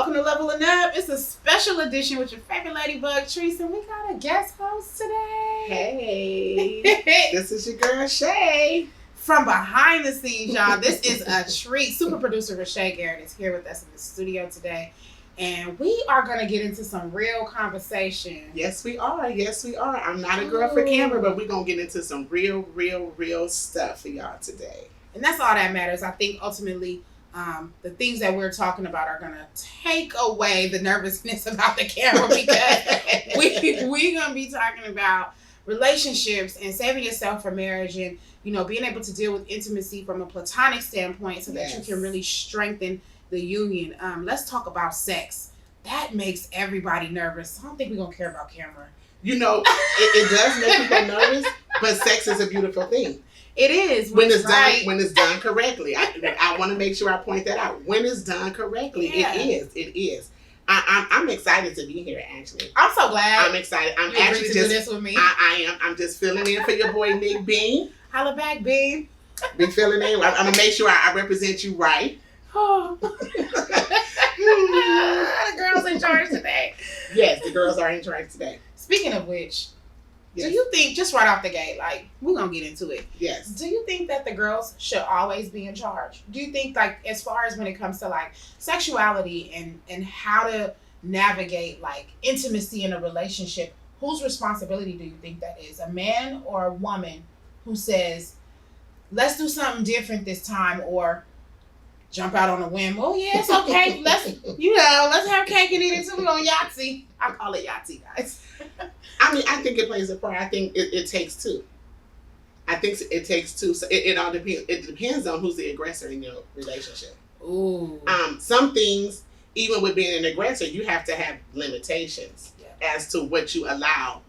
Welcome to Leveling Up. It's a special edition with your favorite ladybug, Natriece, and we got a guest host today. Hey, this is your girl, Shay. From behind the scenes, y'all, this is a treat. Super producer Rashay Garrett is here with us in the studio today, and we are going to get into some real conversation. Yes, we are. I'm not a girl for camera, but we're going to get into some real stuff for y'all today. And that's all that matters. I think ultimately, the things that we're talking about are going to take away the nervousness about the camera, because we're going to be talking about relationships and saving yourself for marriage, and being able to deal with intimacy from a platonic standpoint so that you can really strengthen the union. Let's talk about sex. That makes everybody nervous. I don't think we're going to care about camera. It does make people nervous, but sex is a beautiful thing. It is when it's done correctly. I want to make sure I point that out. When it's done correctly, yeah. It is. I'm excited to be here. Actually, I'm so glad. I'm excited. I'm you actually to just do this with me. I am. I'm just filling in for your boy Nick Bean. Holla back, Bean. Be filling in. I'm gonna make sure I represent you right. Oh. The girls in charge today. Yes, the girls are in charge today. Speaking of which. Yes. Do you think, just right off the gate, we're going to get into it. Yes. Do you think that the girls should always be in charge? Do you think, as far as when it comes to, sexuality and how to navigate, intimacy in a relationship, whose responsibility do you think that is? A man or a woman who says, let's do something different this time, or jump out on a whim? Oh, yeah, it's okay. Let's have cake and eat it until we're on Yahtzee. I call it Yahtzee, guys. I think it plays a part. I think it takes two. I think it takes two. So it all depends. It depends on who's the aggressor in your relationship. Ooh. Some things, even with being an aggressor, you have to have limitations as to what you allow.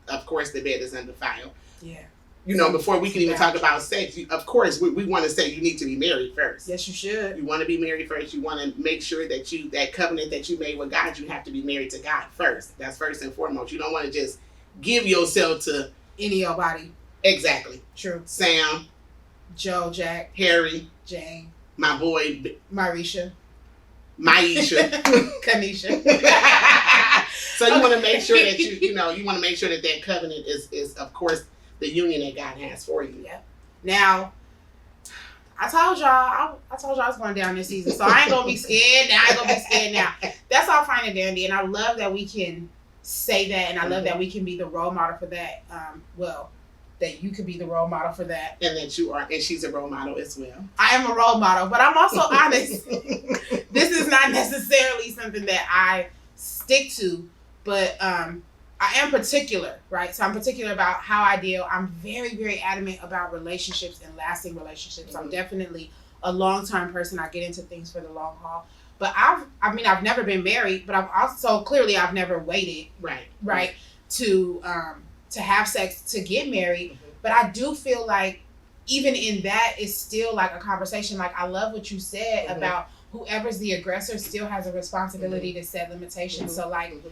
Of course, the bed is undefiled. Yeah. Before we can even talk about sex, of course, we want to say you need to be married first. Yes, you should. You want to be married first. You want to make sure that that covenant that you made with God, you have to be married to God first. That's first and foremost. You don't want to just give yourself to any old body. Exactly. True. Sam, Joe, Jack, Harry, Jane, my boy, Marisha, Maisha, Kanisha. So you want to make sure that you want to make sure that covenant is of course the union that God has for you. Yeah. Now, I told y'all I was going down this season, so I ain't gonna be scared now. That's all fine and dandy, and I love that we can say that, and I love that we can be the role model for that. That you could be the role model for that, and that you are, and she's a role model as well. I am a role model, but I'm also honest. This is not necessarily something that I stick to, but I am particular, right? So I'm particular about how I deal. I'm very, very adamant about relationships and lasting relationships. Mm-hmm. I'm definitely a long-term person. I get into things for the long haul. But I've never been married, but I've never waited, right, to have sex to get married. Mm-hmm. But I do feel like even in that, it's still a conversation. I love what you said mm-hmm. about whoever's the aggressor still has a responsibility mm-hmm. to set limitations. Mm-hmm. So mm-hmm.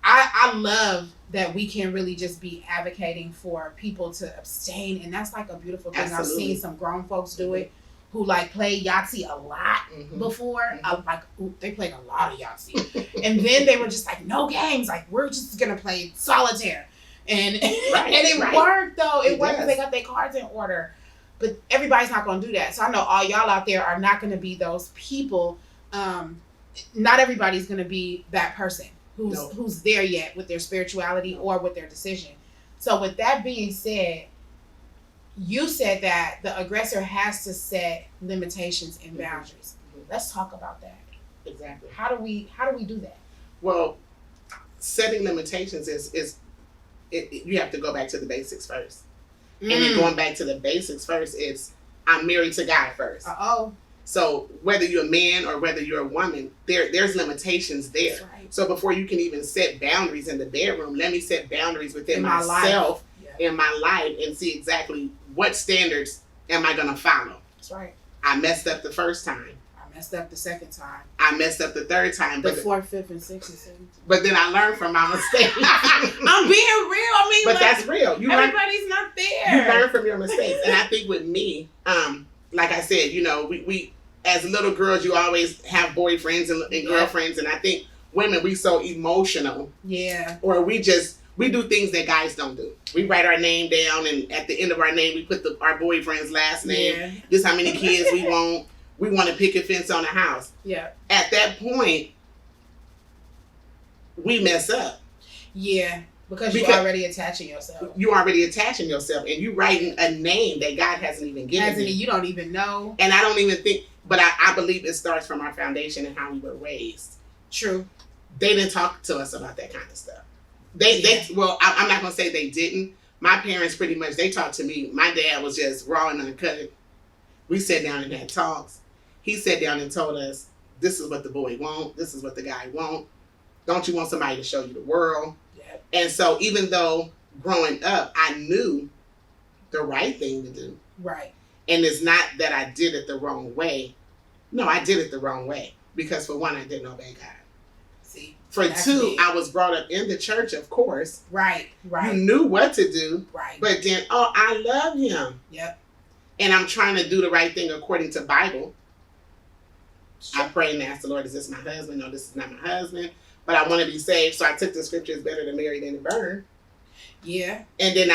I love that we can really just be advocating for people to abstain, and that's a beautiful thing. Absolutely. I've seen some grown folks do it who play Yahtzee a lot mm-hmm. before. Mm-hmm. They played a lot of Yahtzee, and then they were just no games. We're just gonna play solitaire, and it worked though. It worked because they got their cards in order. But everybody's not gonna do that. So I know all y'all out there are not gonna be those people. Not everybody's gonna be that person who's there yet with their spirituality or with their decision. So with that being said, you said that the aggressor has to set limitations and boundaries. Mm-hmm. Let's talk about that. Exactly. How do we do that? Well, setting limitations is you have to go back to the basics first. And then going back to the basics first, I'm married to God first. Uh-oh. So whether you're a man or whether you're a woman, there's limitations there. That's right. So before you can even set boundaries in the bedroom, let me set boundaries within myself, in my life, and see exactly what standards am I going to follow. That's right. I messed up the first time. I messed up the second time. I messed up the third time. The fourth, fifth, and sixth, and seventh. But then I learned from my mistakes. I'm being real. But that's real. Everybody's not there. You learn from your mistakes. And I think with me, like I said, as little girls, you always have boyfriends and girlfriends, and I think women, we so emotional. Yeah. Or we do things that guys don't do. We write our name down, and at the end of our name, we put our boyfriend's last name. Yeah. This is how many kids we want. We want to pick a fence on a house. Yeah. At that point, we mess up. Yeah. Because you're already attaching yourself. You're already attaching yourself, and you're writing a name that God hasn't even given you. You don't even know. And I don't even think, but I believe it starts from our foundation and how we were raised. True. They didn't talk to us about that kind of stuff. I'm not going to say they didn't. My parents pretty much, they talked to me. My dad was just raw and uncut. We sat down and had talks. He sat down and told us, this is what the boy want. This is what the guy want. Don't you want somebody to show you the world? Yeah. And so even though growing up, I knew the right thing to do. Right. And it's not that I did it the wrong way. No, I did it the wrong way. Because for one, I didn't obey God. See, for two, I was brought up in the church, of course. Right. You knew what to do. Right. But then, I love him. Yep. And I'm trying to do the right thing according to Bible. Sure. I pray and ask the Lord, is this my husband? No, this is not my husband. But I want to be saved. So I took the scripture, it's better to marry than to burn. Yeah. And then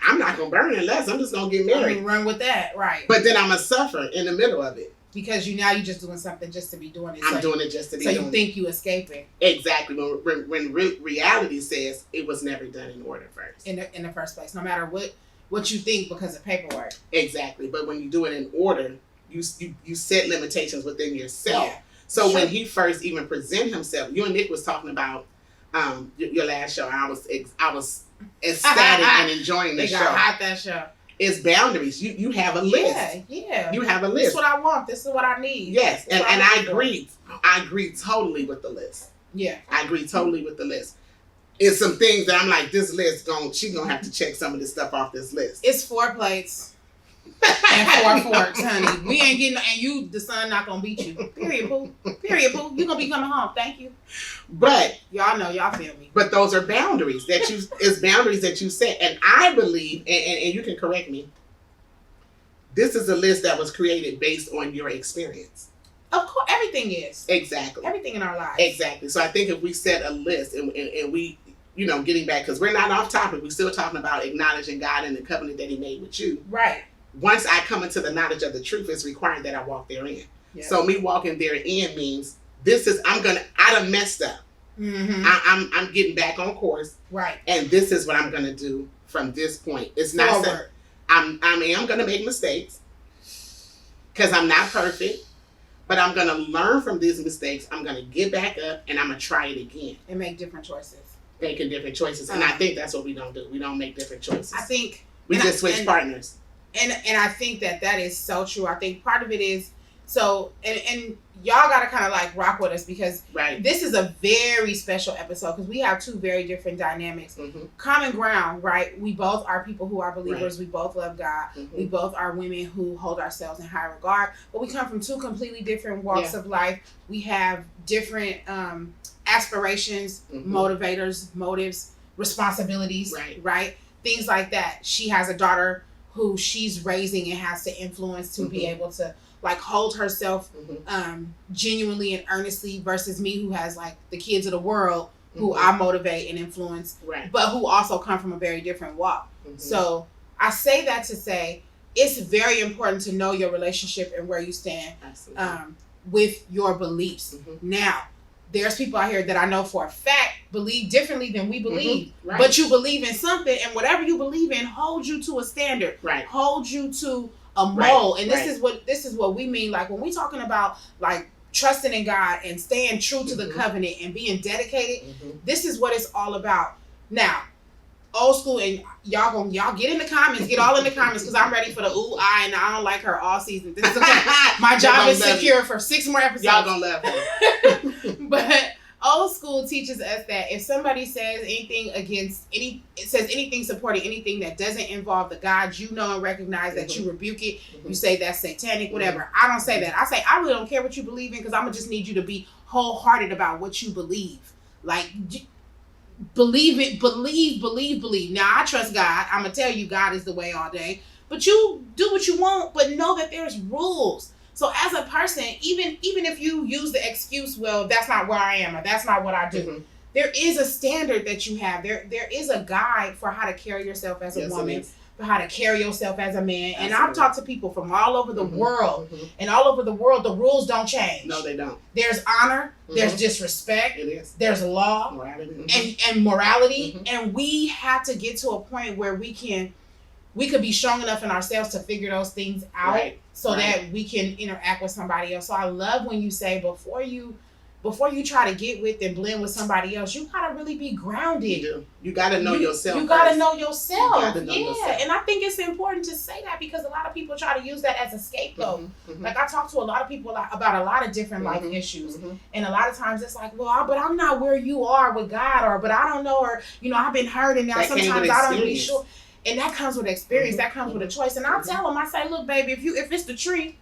I'm not going to burn unless I'm just going to get married. Run with that. Right. But then I'm going to suffer in the middle of it. Because you're just doing something just to be doing it. I'm doing it just to be doing it. So you think you escaping. Exactly. When reality says it was never done in order first. In the first place. No matter what you think because of paperwork. Exactly. But when you do it in order, you set limitations within yourself. Yeah. So when he first even presented himself, you and Nick was talking about your last show. I was ecstatic and enjoying the show. They got hot that show. It's boundaries. You have a list. Yeah. You have a list. This is what I want. This is what I need. Yes. And I agree. I agree totally with the list. Yeah. I agree totally with the list. It's some things that I'm like, this list, she's going to have to check some of this stuff off this list. It's 4 plates. And 4 forks, honey. We ain't getting, and the sun not going to beat you. Period, Pooh. Period, Pooh. You going to be coming home. Thank you. But y'all know, y'all feel me. But those are boundaries it's boundaries that you set. And I believe, and you can correct me, this is a list that was created based on your experience. Of course, everything is. Exactly. Everything in our lives. Exactly. So I think if we set a list and we, getting back, because we're not off topic, we're still talking about acknowledging God and the covenant that he made with you. Right. Once I come into the knowledge of the truth, it's required that I walk therein. Yeah. So me walking therein means I done messed up. Mm-hmm. I'm getting back on course. Right. And this is what I'm going to do from this point. It's not that I'm going to make mistakes because I'm not perfect, but I'm going to learn from these mistakes. I'm going to get back up and I'm going to try it again. And make different choices. Making different choices. And I think that's what we don't do. We don't make different choices. I think we just switch partners. And I think that is so true. I think part of it is so, and y'all got to kind of like rock with us because this is a very special episode because we have 2 very different dynamics. Mm-hmm. Common ground, right? We both are people who are believers. Right. We both love God. Mm-hmm. We both are women who hold ourselves in high regard. But we come from 2 completely different walks of life. We have different aspirations, motivators, motives, responsibilities, right? Things like that. She has a daughter who she's raising and has to influence to be able to like hold herself genuinely and earnestly versus me who has like the kids of the world who I motivate and influence, but who also come from a very different walk. So I say that to say it's very important to know your relationship and where you stand with your beliefs. Now, there's people out here that I know for a fact believe differently than we believe. But you believe in something, and whatever you believe in holds you to a standard. Holds you to a mold. And this is what we mean. Like when we talking about like trusting in God and staying true to the covenant and being dedicated, this is what it's all about. Now, old school, and y'all get in the comments, get all in the comments because I'm ready for the and I don't like her all season. This is okay. My job is secure for 6 more episodes. Y'all gonna love her. But old school teaches us that if somebody says anything anything supporting anything that doesn't involve the God you know and recognize, that you rebuke it, you say that's satanic, whatever. I don't say that. I say I really don't care what you believe in because I'm gonna just need you to be wholehearted about what you believe. Like believe it, believe. Now I trust God. I'm gonna tell you God is the way all day. But you do what you want, but know that there's rules. So as a person, even if you use the excuse, well, that's not where I am or that's not what I do, there is a standard that you have. There is a guide for how to carry yourself as a woman, for how to carry yourself as a man. Absolutely. And I've talked to people from all over the world, and all over the world, the rules don't change. No, they don't. There's honor, there's disrespect, it is. There's law, morality. And morality, and we have to get to a point where we could be strong enough in ourselves to figure those things out, so that we can interact with somebody else. So I love when you say before you try to get with and blend with somebody else, you gotta really be grounded. You gotta know yourself. You gotta know yourself. And I think it's important to say that because a lot of people try to use that as a scapegoat. Like I talk to a lot of people about a lot of different life issues, and a lot of times it's like, well, but I'm not where you are with God, or but I don't know, or I've been hurt, and now that sometimes I don't be sure. And that comes with experience. That comes with a choice. And I'll tell them, I say, look, baby, if it's the tree.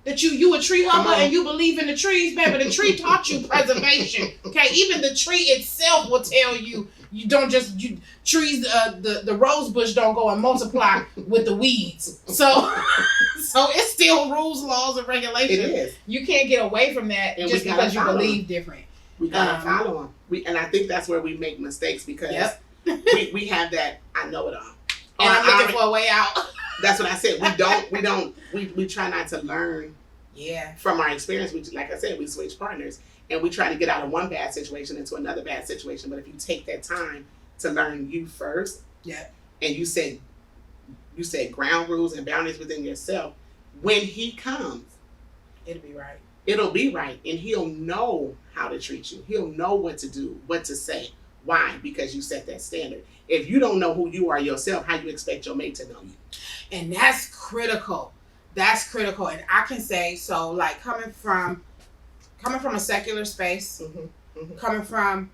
That you a tree hugger and you believe in the trees, baby. The tree taught you preservation. Okay, even the tree itself will tell you don't just trees. The rose bush don't go and multiply with the weeds. So it's still rules, laws, and regulations. It is. You can't get away from that just because you believe different. We gotta follow them. And I think that's where we make mistakes because we have that I know it all. And I'm looking for a way out. That's what I said. We try not to learn from our experience. Like I said, we switch partners and we try to get out of one bad situation into another bad situation. But if you take that time to learn you first, and you set ground rules and boundaries within yourself, when he comes, it'll be right. It'll be right. And he'll know how to treat you. He'll know what to do, what to say. Why? Because you set that standard. If you don't know who you are yourself, how you expect your mate to know you? And that's critical. That's critical. And I can say, so like coming from a secular space, coming from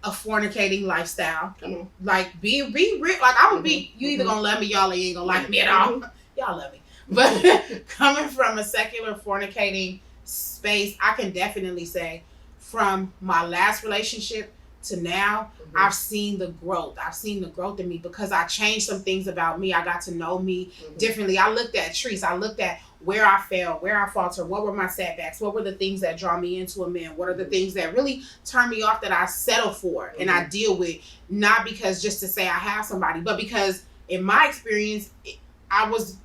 a fornicating lifestyle, like be real. Like I'm gonna be, you either gonna love me, y'all, or you ain't gonna like me at all. Y'all love me. But coming from a secular fornicating space, I can definitely say from my last relationship to now, I've seen the growth. I've seen the growth in me because I changed some things about me. I got to know me differently. I looked at Treece. I looked at where I failed, where I faltered, what were my setbacks, what were the things that draw me into a man, what are the things that really turn me off that I settle for and I deal with, not because just to say I have somebody, but because in my experience, I was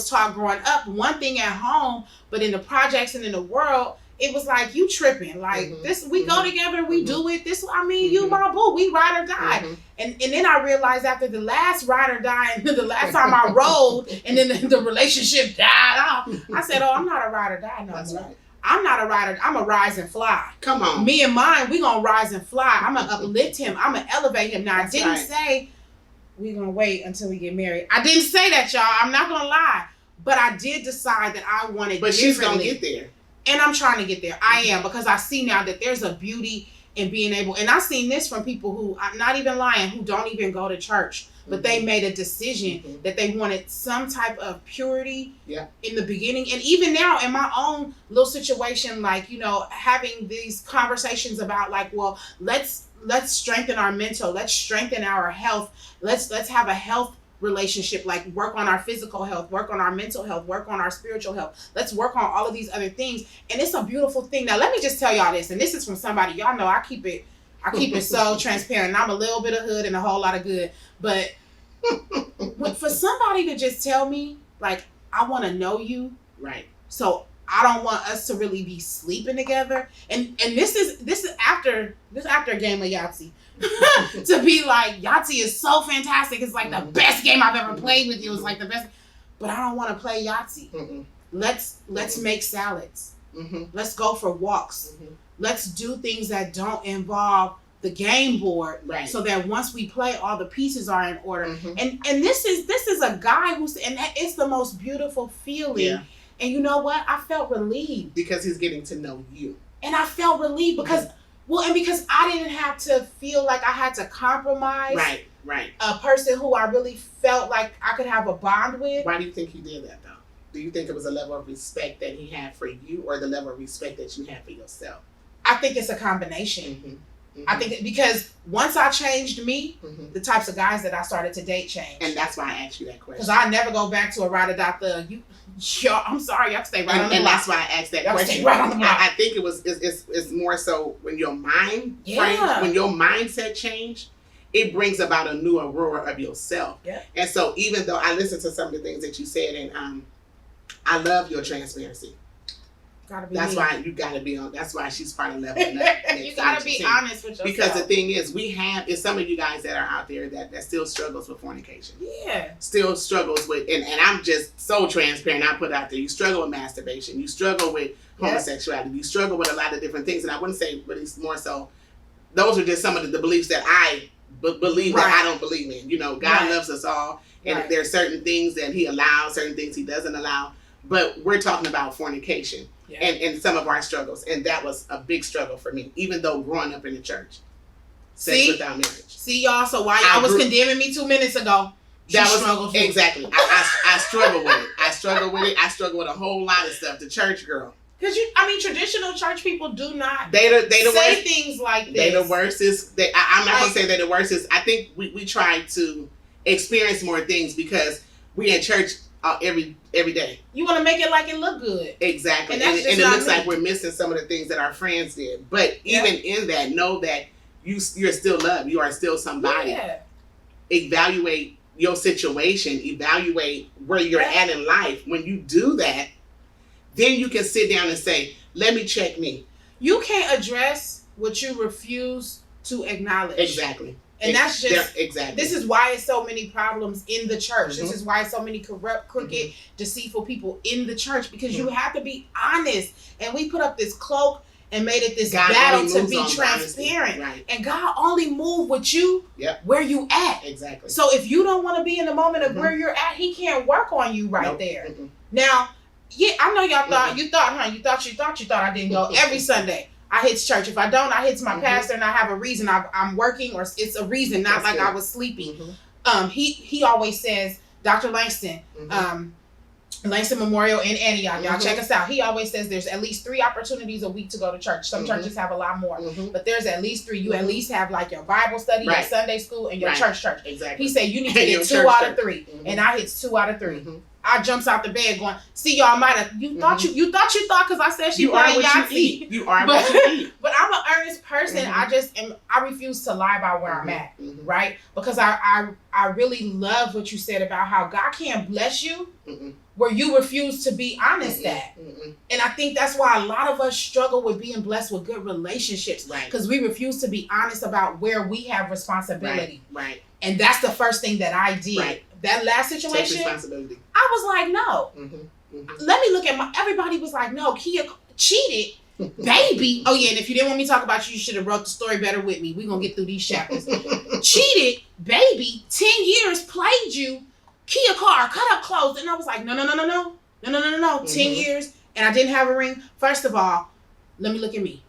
taught growing up one thing at home, but in the projects and in the world, it was like, you tripping. Like, this, we go together, we do it. This, I mean, you my boo. We ride or die. And then I realized after the last ride or die, and the last time I rode, and then the relationship died off, I said, oh, I'm not a ride or die no more. Right. I'm not a rider. I'm a rise and fly. Come on. Me and mine, we going to rise and fly. I'm going to uplift him. I'm going to elevate him. Now, I didn't say we going to wait until we get married. I didn't say that, y'all. I'm not going to lie. But I did decide that I wanted But she's going to get there. And I'm trying to get there. I am, because I see now that there's a beauty in being able, and I've seen this from people who, I'm not even lying, who don't even go to church, but they made a decision that they wanted some type of purity in the beginning. And even now in my own little situation, like, having these conversations about like, well, let's strengthen our mental, let's strengthen our health. Let's have a health relationship, like work on our physical health, work on our mental health, work on our spiritual health. Let's work on all of these other things. And it's a beautiful thing. Now, let me just tell y'all this, and this is from somebody, y'all know I keep it so transparent. I'm a little bit of hood and a whole lot of good. But for somebody to just tell me, like, I want to know you. Right. So I don't want us to really be sleeping together. And this is after a game of Yahtzee. To be like, Yahtzee is so fantastic. It's like the best game I've ever played with you. It's like the best. But I don't want to play Yahtzee. Let's make salads. Let's go for walks. Let's do things that don't involve the game board, so that once we play, all the pieces are in order. And this is a guy and it's the most beautiful feeling. Yeah. And you know what? I felt relieved because he's getting to know you. And I felt relieved because. Well, and because I didn't have to feel like I had to compromise a person who I really felt like I could have a bond with. Why do you think he did that, though? Do you think it was a level of respect that he had for you or the level of respect that you had for yourself? I think it's a combination. I think because once I changed me, the types of guys that I started to date changed. And that's why I asked you that question. Because I never go back to a ride or die thug. I'm sorry, y'all stay right on the block. And that's why I asked that y'all question. Stay right on the block. I think it's more so when your mind when your mindset change, it brings about a new aurora of yourself. Yeah. And so even though I listened to some of the things that you said, and I love your transparency. That's why you gotta be on. That's why she's part of Leveling Up. You gotta be honest with yourself. Because the thing is, it's some of you guys that are out there that still struggles with fornication. Yeah. Still struggles with, and I'm just so transparent. I put out there, you struggle with masturbation. You struggle with homosexuality. You struggle with a lot of different things. And I wouldn't say, but it's more so, those are just some of the beliefs that I believe that I don't believe in. You know, God loves us all. And there are certain things that he allows, certain things he doesn't allow. But we're talking about fornication. Yeah. And some of our struggles, and that was a big struggle for me, even though growing up in the church. Sex without marriage. See, y'all, so why y'all was condemning me 2 minutes ago? Exactly. I struggle with it. I struggle with it. I struggle with a whole lot of stuff. The church girl. Because traditional church people do not they the say worst, things like this. They the worst is. I'm not gonna say they're the worst is. I think we try to experience more things because we in church every day. You want to make it like it look good. Exactly. And it looks like we're missing some of the things that our friends did. But even in that, know that you're still loved. You are still somebody. Yeah. Evaluate your situation. Evaluate where you're at in life. When you do that, then you can sit down and say, let me check me. You can't address what you refuse to acknowledge. Exactly. And that's just, this is why it's so many problems in the church. Mm-hmm. This is why it's so many corrupt, crooked, deceitful people in the church, because you have to be honest. And we put up this cloak and made it this battle to be transparent. Right. And God only moved with you where you at. Exactly. So if you don't want to be in the moment of where you're at, he can't work on you there. Mm-hmm. Now, I know y'all thought, you thought I didn't go every Sunday. I hits church. If I don't, I hits my pastor, and I have a reason. I'm working, or it's a reason, not like I was sleeping. Mm-hmm. He always says, Dr. Langston, Langston Memorial in Antioch. Y'all check us out. He always says there's at least 3 opportunities a week to go to church. Some churches have a lot more, but there's at least 3. You at least have like your Bible study, your Sunday school, and your church. Exactly. He said you need to get 2 out of 3, and I hits 2 out of 3. I jumps out the bed going, see, y'all might have, you thought because I said she playing Yahtzee. You are what you eat. But I'm an earnest person. I refuse to lie about where I'm at, right? Because I really love what you said about how God can't bless you where you refuse to be honest at. And I think that's why a lot of us struggle with being blessed with good relationships, because we refuse to be honest about where we have responsibility. Right. And that's the first thing that I did. Right. That last situation, take responsibility. I was like, no. Let me look at everybody was like, no, Kia cheated, baby. Oh yeah, and if you didn't want me to talk about you should have wrote the story better with me. We're going to get through these chapters. Cheated, baby, 10 years, played you, Kia car, cut up clothes. And I was like, no. 10 years, and I didn't have a ring. First of all, let me look at me.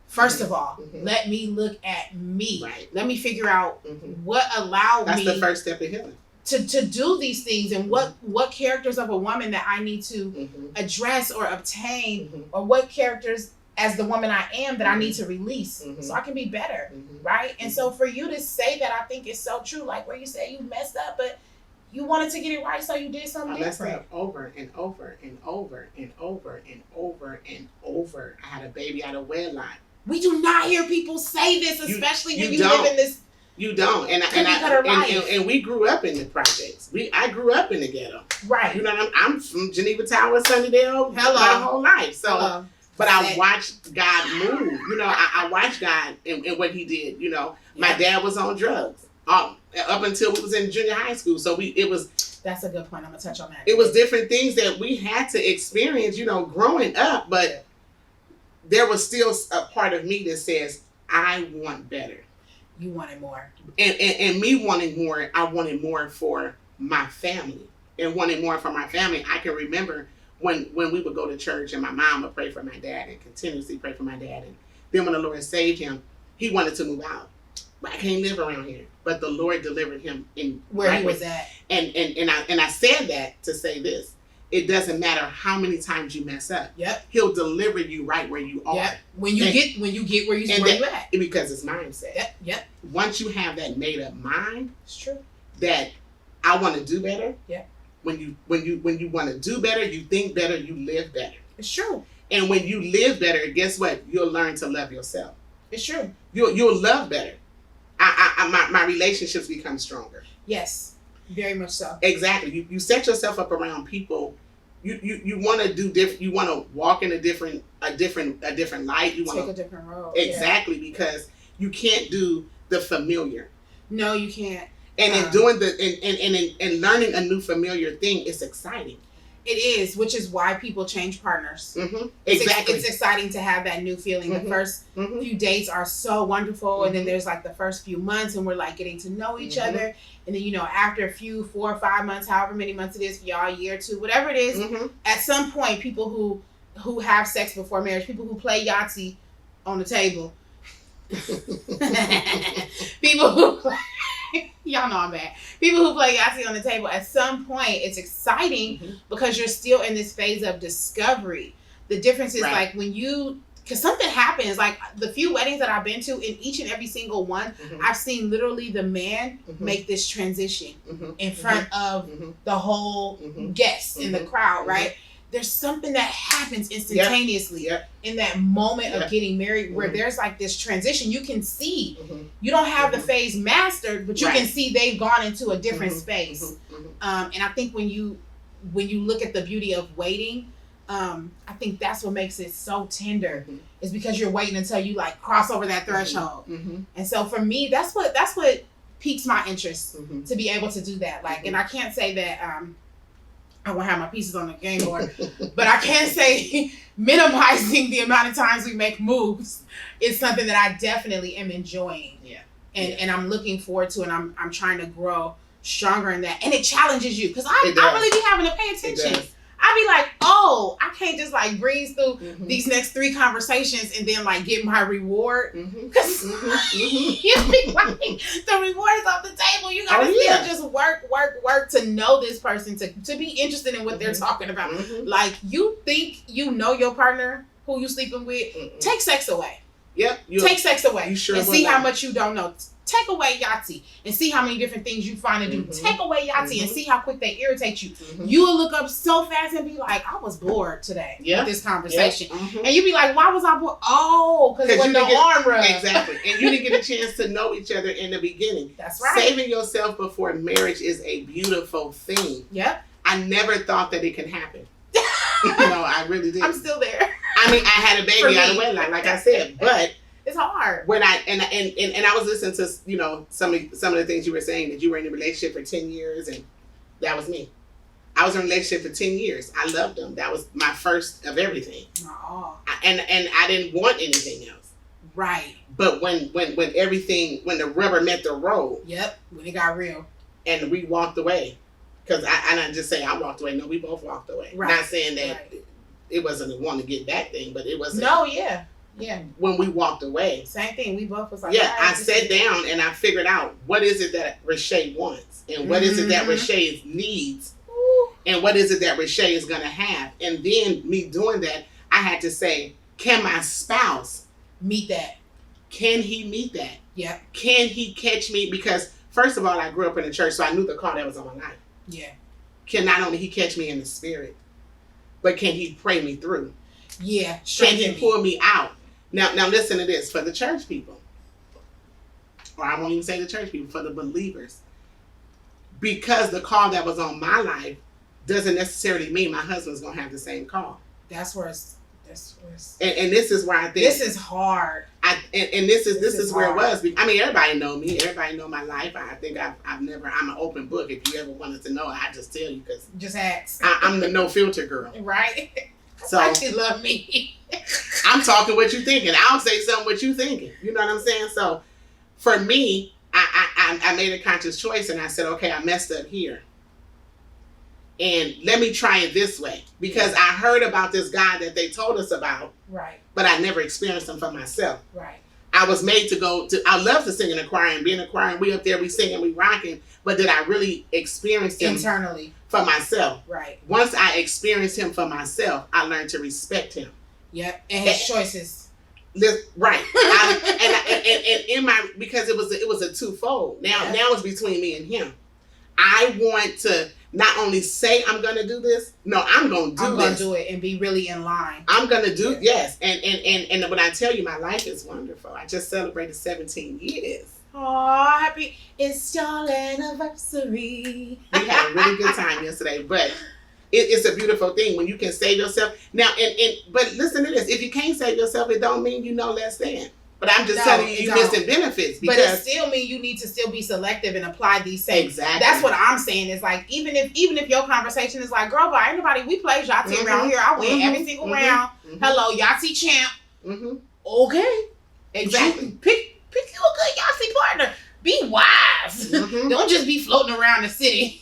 First of all, let me look at me. Right. Let me figure out what allowed me. That's the first step in healing. To do these things, and what characters of a woman that I need to address or obtain, or what characters as the woman I am that I need to release so I can be better, right? And so for you to say that, I think is so true. Like where you say you messed up, but you wanted to get it right, so you did something different. I messed up over and over and over and over and over and over. I had a baby out of wedlock. We do not hear people say this, especially when you live in this. You don't, and we grew up in the projects. I grew up in the ghetto, right? You know, I'm from Geneva Tower, Sunnydale, my whole life. So, but I watched God move. You know, I watched God and what He did. You know, my dad was on drugs up until we was in junior high school. So it was. That's a good point. I'm gonna touch on that. It was different things that we had to experience. You know, growing up, but there was still a part of me that says I want better. You wanted more. And me wanting more, I wanted more for my family. And wanting more for my family, I can remember when we would go to church and my mom would pray for my dad and continuously pray for my dad. And then when the Lord saved him, he wanted to move out. But I can't live around here. But the Lord delivered him in where he was at. And I said that to say this. It doesn't matter how many times you mess up. Yep. He'll deliver you right where you are. Yep. When you get where you at. Because it's mindset. Yep. Once you have that made up mind, it's true. That I want to do better. Yep. when you want to do better, you think better, you live better. It's true. And when you live better, guess what? You'll learn to love yourself. It's true. You'll love better. My relationships become stronger. Yes, very much so. Exactly. You set yourself up around people. You want to do different. You want to walk in a different light. You want to take a different road. Exactly, because you can't do the familiar. No, you can't. And in doing and learning a new familiar thing is exciting. It is, which is why people change partners. Mm-hmm. Exactly. It's exciting to have that new feeling. Mm-hmm. The first few dates are so wonderful. Mm-hmm. And then there's like the first few months and we're like getting to know each other. And then, after a few 4 or 5 months, however many months it is for y'all, a year or two, whatever it is, at some point, people who have sex before marriage, people who play Yahtzee on the table, people who play, y'all know I'm bad. People who play Yahtzee on the table, at some point, it's exciting because you're still in this phase of discovery. The difference is like because something happens, like the few weddings that I've been to, in each and every single one, I've seen literally the man make this transition in front of the whole guests in the crowd, right? There's something that happens instantaneously in that moment of getting married where there's like this transition. You can see, you don't have the phase mastered, but you can see they've gone into a different space. And I think when you look at the beauty of waiting, I think that's what makes it so tender is because you're waiting until you like cross over that threshold. And so for me, that's what piques my interest to be able to do that. Like, and I can't say that, I won't have my pieces on the game board, but I can say minimizing the amount of times we make moves is something that I definitely am enjoying. Yeah. And I'm looking forward to, and I'm trying to grow stronger in that. And it challenges you because I really be having to pay attention. I be like, oh, I can't just like breeze through these next 3 conversations and then like get my reward. Because you be like, the reward is off the table. You gotta still just work to know this person, to be interested in what they're talking about. Like, you think you know your partner who you sleeping with, take sex away. Yep. Take sex away. You sure and see how much you don't know. Take away Yahtzee and see how many different things you find to do. Take away Yahtzee and see how quick they irritate you. You will look up so fast and be like, I was bored today with this conversation. And you be like, why was I bored? Oh, because it wasn't no arm rub. Exactly. And you didn't get a chance to know each other in the beginning. That's right. Saving yourself before marriage is a beautiful thing. Yep. I never thought that it could happen. No, I really didn't. I'm still there. I mean, I had a baby out of wedlock, like I said, but it's hard. When I was listening to some of the things you were saying, that you were in a relationship for 10 years, and that was me. I was in a relationship for 10 years. I loved them. That was my first of everything. And I didn't want anything else. Right. But when the rubber met the road. Yep. When it got real. And we walked away. Because I didn't just say I walked away. No, we both walked away. Right. Not saying that it wasn't a want to get back thing, but it wasn't. No, yeah. Yeah. When we walked away. Same thing. We both was like, I sat down and I figured out what is it that Rashay wants, and what is it that Rashay needs, and what is it that Rashay is going to have. And then me doing that, I had to say, can my spouse meet that? Can he meet that? Yeah. Can he catch me? Because first of all, I grew up in the church, so I knew the call that was on my life. Yeah. Can not only he catch me in the spirit, but can he pray me through? Yeah. Can he pull me out? Now listen to this. For the church people, or I won't even say the church people, for the believers, because the call that was on my life doesn't necessarily mean my husband's going to have the same call. That's where it's and this is where I think this is hard. This is where hard. It was. I mean, everybody know me. Everybody know my life. I think I'm an open book. If you ever wanted to know, I just tell you, because just ask. I'm the no filter girl. Right. So I she love me. I'm talking what you thinking. I'll say something what you thinking. You know what I'm saying? So for me, I made a conscious choice, and I said, okay, I messed up here. And let me try it this way, because I heard about this guy that they told us about, right? But I never experienced him for myself, right? I was made to go to. I love to sing in a choir and be in a choir, and we up there, we singing, we rocking. But did I really experience him internally for myself? Right. Once I experienced him for myself, I learned to respect him. Yep, and his choices. Right. And in my, because it was a twofold. Now it's between me and him. I want to. not only say I'm going to do this, no, I'm going to do this. I'm going to do it and be really in line. I'm going to do, yes. And when I tell you, my life is wonderful. I just celebrated 17 years. Oh, happy install anniversary. We had a really good time yesterday, but it's a beautiful thing when you can save yourself. Now, but listen to this. If you can't save yourself, it don't mean you know less than. But I'm just telling you, you're missing benefits. But it still means you need to still be selective and apply these same. Exactly. That's what I'm saying. Is like, even if your conversation is like, girl, but anybody, we play Yahtzee around here. I win every single round. Hello, Yahtzee champ. Okay. Exactly. Pick you a good Yahtzee partner. Be wise. Don't just be floating around the city.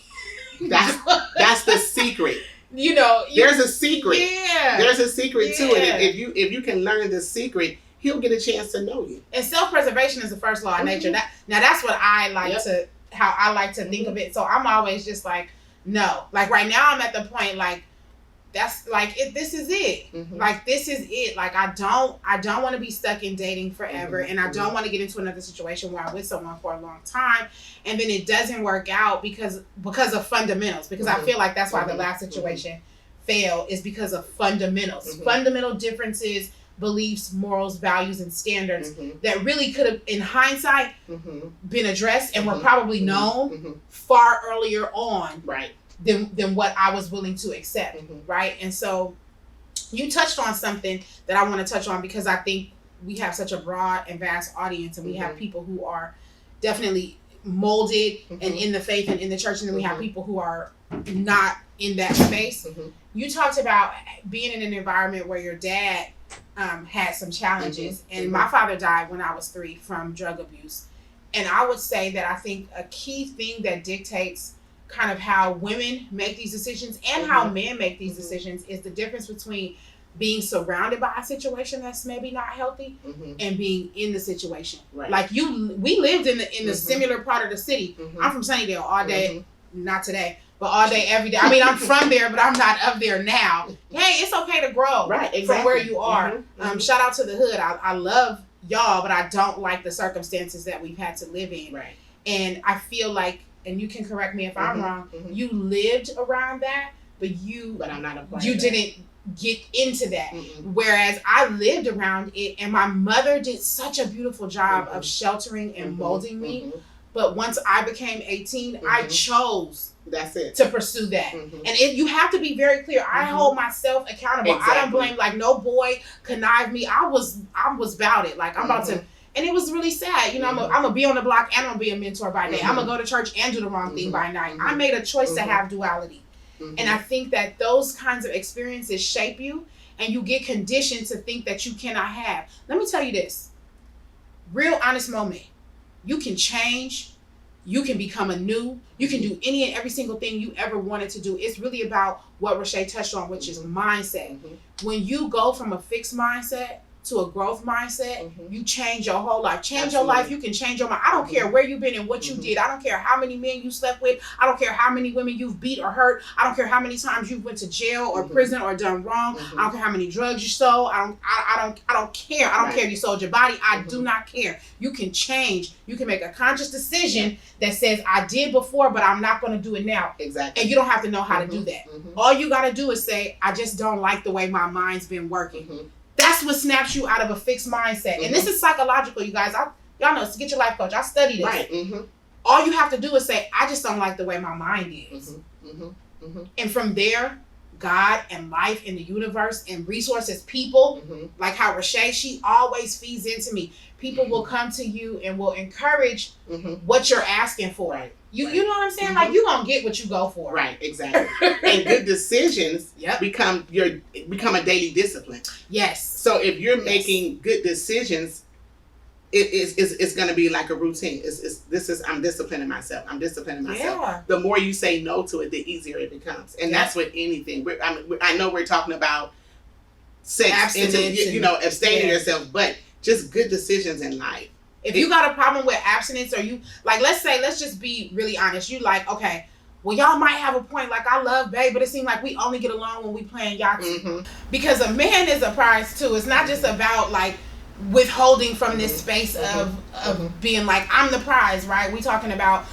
That's the secret. There's a secret. Yeah. There's a secret to it. If you can learn the secret, he'll get a chance to know you. And self-preservation is the first law of nature. That's what I like how I like to think of it. So I'm always just like, no. Like right now I'm at the point like, that's like this is it. Like this is it. Like I don't want to be stuck in dating forever, and I don't want to get into another situation where I'm with someone for a long time and then it doesn't work out because of fundamentals. Because I feel like that's why the last situation failed, is because of fundamentals. Fundamental differences, beliefs, morals, values, and standards that really could have, in hindsight, been addressed and were probably known far earlier on. Right. Than what I was willing to accept, right? And so you touched on something that I want to touch on, because I think we have such a broad and vast audience, and we have people who are definitely molded and in the faith and in the church, and then we have people who are not in that space. You talked about being in an environment where your dad had some challenges, and my father died when I was 3 from drug abuse. And I would say that I think a key thing that dictates kind of how women make these decisions and how men make these decisions is the difference between being surrounded by a situation that's maybe not healthy and being in the situation. Right. Like we lived in the similar part of the city. I'm from Sunnydale all day, not today, but all day, every day. I mean, I'm from there, but I'm not up there now. Hey, it's okay to grow from where you are. Shout out to the hood. I love y'all, but I don't like the circumstances that we've had to live in. Right. And I feel like, and you can correct me if I'm wrong, you lived around that, but I'm not a part you didn't get into that. Whereas I lived around it, and my mother did such a beautiful job of sheltering and molding me. But once I became 18, I chose to pursue that. And you have to be very clear. I hold myself accountable. I don't blame, like, no boy connived me. I was about it. Like, I'm about to. And it was really sad. I'm going to be on the block and I'm going to be a mentor by day. I'm going to go to church and do the wrong thing by night. I made a choice to have duality. And I think that those kinds of experiences shape you, and you get conditioned to think that you cannot have. Let me tell you this. Real honest moment. You can change. You can become anew. You can do any and every single thing you ever wanted to do. It's really about what Rashay touched on, which is mindset. When you go from a fixed mindset to a growth mindset, you change your whole life. Change your life, you can change your mind. I don't care where you've been and what you did. I don't care how many men you slept with. I don't care how many women you've beat or hurt. I don't care how many times you went to jail or prison or done wrong. I don't care how many drugs you sold. I don't care. I don't care if you sold your body. I do not care. You can change. You can make a conscious decision that says, I did before, but I'm not going to do it now. Exactly. And you don't have to know how to do that. All you got to do is say, I just don't like the way my mind's been working. That's what snaps you out of a fixed mindset. And this is psychological, you guys. Y'all know, get your life coach. I study this. Right. All you have to do is say, I just don't like the way my mind is. And from there, God and life and the universe and resources, people, like how Rashay, she always feeds into me. People will come to you and will encourage what you're asking for. Right. You know what I'm saying? Like, you gonna get what you go for. Right, exactly. And good decisions become a daily discipline. Yes. So if you're making good decisions, it's going to be like a routine. I'm disciplining myself. Yeah. The more you say no to it, the easier it becomes. And that's with anything. I know we're talking about sex, abstaining yourself, but just good decisions in life. If you got a problem with abstinence, or you, like, let's just be really honest. You like, okay, well, y'all might have a point. Like, I love Babe, but it seems like we only get along when we playing Yahtzee. Because a man is a prize too. It's not just about like withholding from this space of being like, I'm the prize, right? We talking about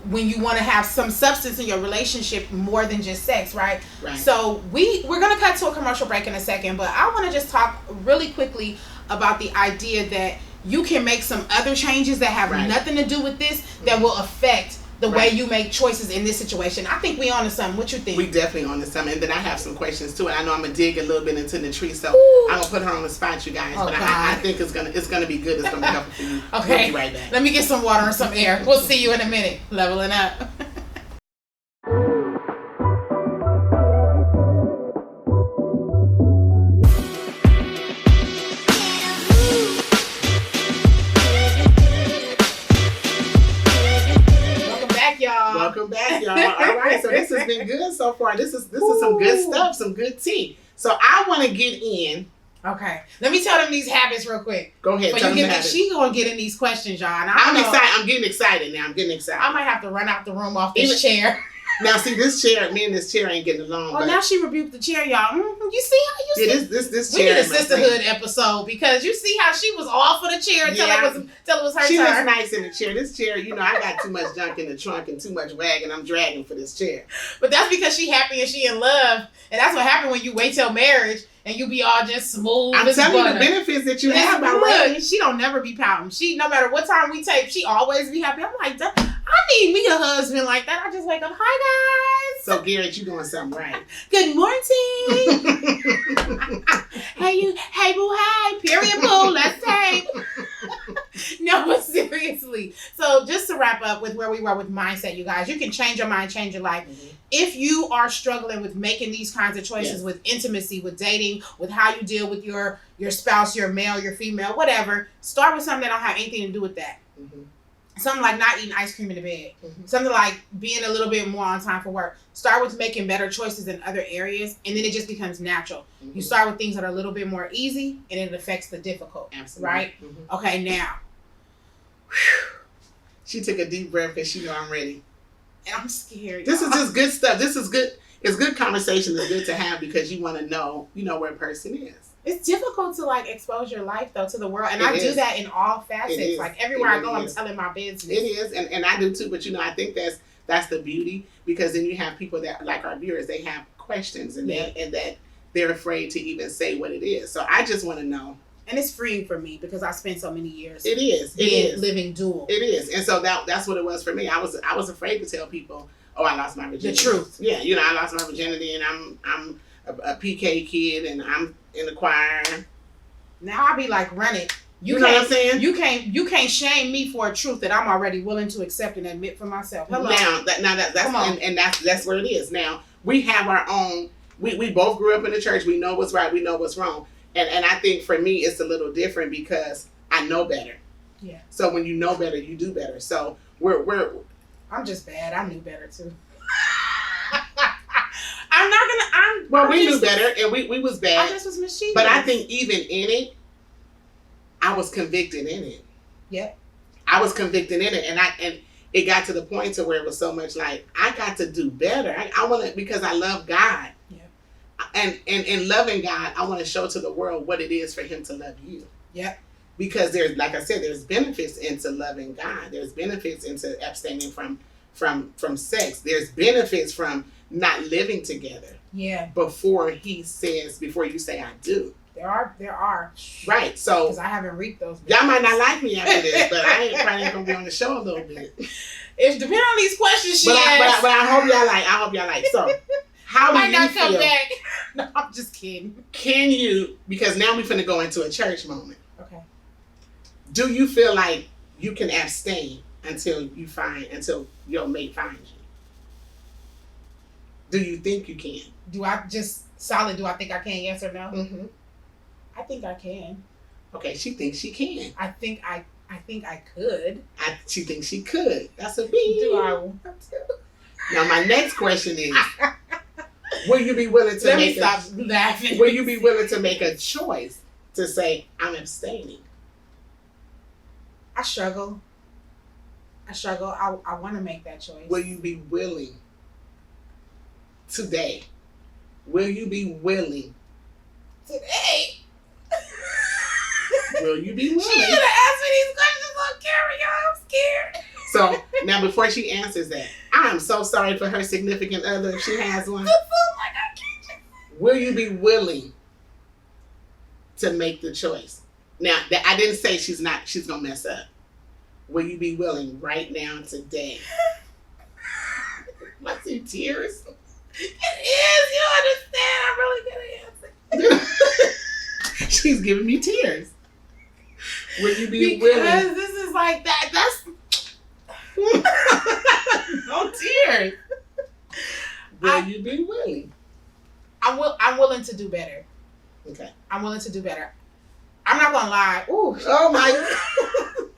when you want to have some substance in your relationship more than just sex, right? Right. So we're going to cut to a commercial break in a second, but I want to just talk really quickly about the idea that you can make some other changes that have nothing to do with this that will affect the way you make choices in this situation. I think we on to something. What you think? We definitely on to something. And then I have some questions too. And I know I'm gonna dig a little bit into Natriece, so I'm gonna put her on the spot, you guys. But I think it's gonna be good. It's gonna be helpful for you. Okay. We'll be right back. Let me get some water and some air. We'll see you in a minute. Leveling up. Welcome back, y'all. All right, so this has been good so far. This is some good stuff, some good tea. So I want to get in. Okay, let me tell them these habits real quick. Go ahead. Tell them the habits. She gonna get in these questions, y'all. And I'm excited. I'm getting excited now. I'm getting excited. I might have to run out the room off this chair. Now, see, this chair, me and this chair ain't getting along. Oh, now she rebuked the chair, y'all. You see how you see? This we chair. We need a sisterhood episode because you see how she was all for the chair until it was her turn. She looks nice in the chair. This chair, I got too much junk in the trunk and too much wagon I'm dragging for this chair. But that's because she happy and she in love. And that's what happened when you wait till marriage and you be all just smooth. I'm telling you the benefits that you have by waiting. She don't never be pouting. She, no matter what time we tape, she always be happy. I'm like, I need me a husband like that. I just wake up, hi guys. So Garrett, you doing something right. Good morning. Hey boo, hi. Period boo, let's tape. No, but seriously. So just to wrap up with where we were with mindset, you guys, you can change your mind, change your life. Mm-hmm. If you are struggling with making these kinds of choices with intimacy, with dating, with how you deal with your spouse, your male, your female, whatever, start with something that don't have anything to do with that. Mm-hmm. Something like not eating ice cream in the bed. Mm-hmm. Something like being a little bit more on time for work. Start with making better choices in other areas, and then it just becomes natural. Mm-hmm. You start with things that are a little bit more easy, and it affects the difficult. Absolutely. Right? Mm-hmm. Okay, now. She took a deep breath because she know I'm ready. And I'm scared. This is just good stuff. This is good. It's good conversation. It's good to have because you want to know, where a person is. It's difficult to expose your life though to the world, and I do that in all facets. Like everywhere I go, I'm telling my business. It is, and I do too. But I think that's the beauty because then you have people that like our viewers. They have questions and that they're afraid to even say what it is. So I just want to know. And it's freeing for me because I spent so many years. It is living dual. It is, and so that's what it was for me. I was afraid to tell people, "Oh, I lost my virginity." The truth. Yeah, I lost my virginity, and I'm a PK kid, and I'm in the choir. Now I be like, run it. You know what I'm saying? You can't shame me for a truth that I'm already willing to accept and admit for myself. Hello. That's where it is. Now we have our own. We both grew up in the church. We know what's right. We know what's wrong. And I think for me it's a little different because I know better. Yeah. So when you know better, you do better. So I'm just bad. I knew better too. We knew better, and we was bad. I just was mischievous. But I think even in it, I was convicted in it. Yep. I was convicted in it, and it got to the point to where it was so much like I got to do better. I want to because I love God. Yeah. And in loving God, I want to show to the world what it is for Him to love you. Yep. Because there's, like I said, there's benefits into loving God. There's benefits into abstaining from sex. There's benefits from not living together. Yeah. Before you say I do. There are. Right. So because I haven't reaped those. Y'all might not like me after this, but I ain't probably gonna be on the show a little bit. If depending on these questions but I hope y'all like. So how do you feel? I might not come back. No, I'm just kidding. Can you? Because now we're finna go into a church moment. Okay. Do you feel like you can abstain until your mate finds you? Do you think you can? Do I think I can? Yes or no? Mm-hmm. I think I can. Okay, she thinks she can. I think I could. She thinks she could. That's a B. Do I want to? Now my next question is, will you be willing to Will you be willing to make a choice to say I'm abstaining? I struggle. I want to make that choice. Will you be willing today? Will you be willing today? Will you be willing? She should have asked me these questions on camera, y'all. I'm scared. So Now, before she answers that, I am so sorry for her significant other if she has one. Will you be willing to make the choice? Now, I didn't say she's going to mess up. Will you be willing right now, today? I see tears. It is. You understand? I'm really good at answering. She's giving me tears. Will you be because willing? Because this is like that. That's no tears. Will you be willing? I'm willing to do better. Okay. I'm willing to do better. I'm not gonna lie. Ooh. Oh my God.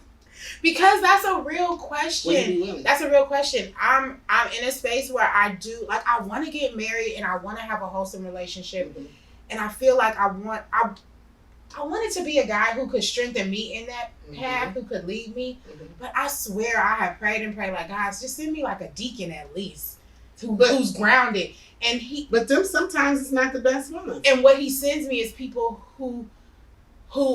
Because that's a real question. Will you be willing? That's a real question. I'm in a space where I do like I want to get married and I want to have a wholesome relationship, Mm-hmm. and I feel like I want it to be a guy who could strengthen me in that path, who could lead me. Mm-hmm. But I swear I have prayed and prayed like, guys, just send me like a deacon at least, who's grounded. And But them sometimes it's not the best one. And what he sends me is people who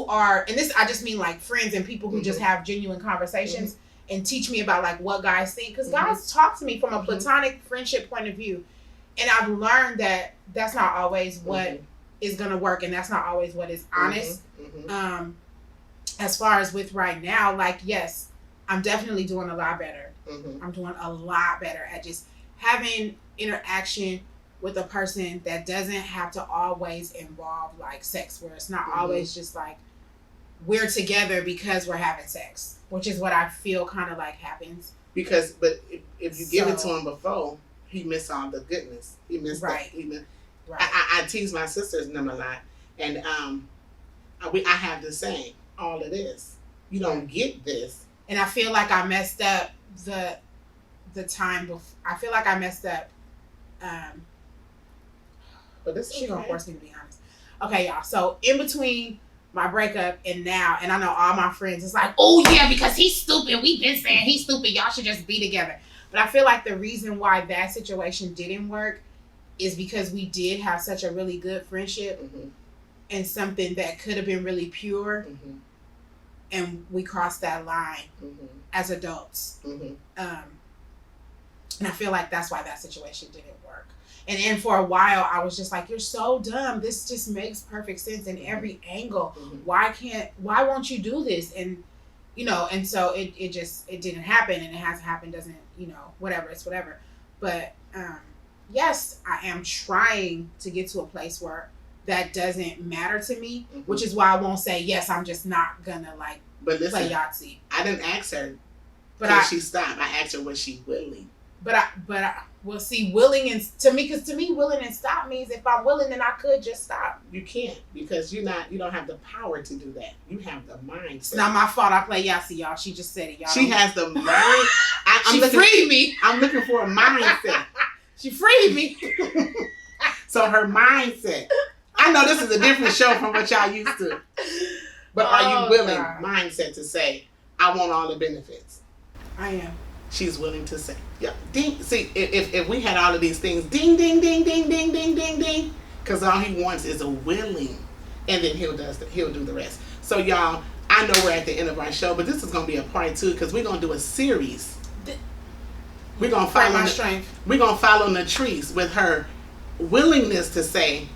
are, and this I just mean like friends and people who just have genuine conversations and teach me about like what guys think. Because guys talk to me from a platonic friendship point of view. And I've learned that that's not always what is going to work, and that's not always what is honest. As far as with right now, like, yes, I'm definitely doing a lot better. I'm doing a lot better at just having interaction with a person that doesn't have to always involve like sex, where it's not always just like we're together because we're having sex, which is what I feel kind of like happens. But if you give it to him before, he missed all the goodness. He missed right. Right. I tease my sisters and them a lot, and I have the same. All it is, you don't get this. And I feel like I messed up the time before. I feel like I messed up. But this she gonna force me to be honest. Okay, y'all. So in between my breakup and now, and I know all my friends, it's like, oh yeah, because he's stupid. We've been saying he's stupid. Y'all should just be together. But I feel like the reason why that situation didn't work is because we did have such a really good friendship and something that could have been really pure, and we crossed that line as adults. And I feel like that's why that situation didn't work. And then for a while, I was just like, you're so dumb. This just makes perfect sense in every angle. Why won't you do this? And, and so it didn't happen, and it hasn't happened, doesn't, whatever, it's whatever. But, yes, I am trying to get to a place where that doesn't matter to me, which is why I won't say, yes, I'm just not gonna but listen, play Yahtzee. I didn't ask her, she stopped. I asked her, was she willing? But I will see willing, and to me, willing and stop means if I'm willing, then I could just stop. You can't, because you don't have the power to do that. You have the mindset. It's not my fault I play Yahtzee, y'all. She just said it, y'all. She has the mind. She freed me. I'm looking for a mindset. She freed me. So her mindset. I know this is a different show from what y'all used to. But are you willing, mindset, to say, I want all the benefits? I am. She's willing to say, yeah, ding. See, if we had all of these things, ding, ding, ding, ding, ding, ding, ding, ding, because all he wants is a willing, and then he'll do the rest. So y'all, I know we're at the end of our show, but this is going to be a part 2, because we're going to do a series. We're going to follow Natriece with her willingness to say,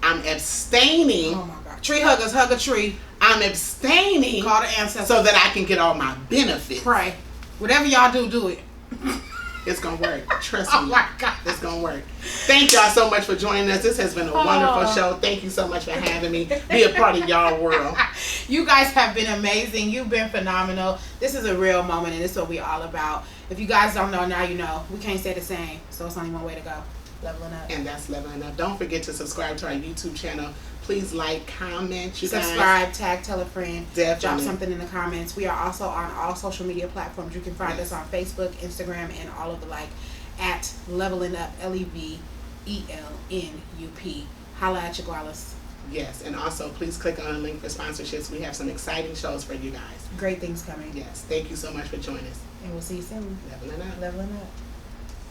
I'm abstaining. Oh my God. Tree huggers, hug a tree. I'm abstaining. Call the ancestors. So that I can get all my benefits. Pray. Whatever y'all do it. It's going to work. Trust Oh me. my God. It's going to work. Thank y'all so much for joining us. This has been a wonderful show. Thank you so much for having me. Be a part of y'all world. You guys have been amazing. You've been phenomenal. This is a real moment, and this is what we're all about. If you guys don't know, now you know. We can't say the same, so it's only one way to go. Leveling up. And that's leveling up. Don't forget to subscribe to our YouTube channel. Please like, comment, subscribe, tag, tell a friend. Definitely. Drop something in the comments. We are also on all social media platforms. You can find us on Facebook, Instagram, and all of the at Leveling Up, LEVELNUP. Holla at your gualas. Yes, and also please click on the link for sponsorships. We have some exciting shows for you guys. Great things coming. Yes, thank you so much for joining us. And we'll see you soon. Leveling up. Leveling up.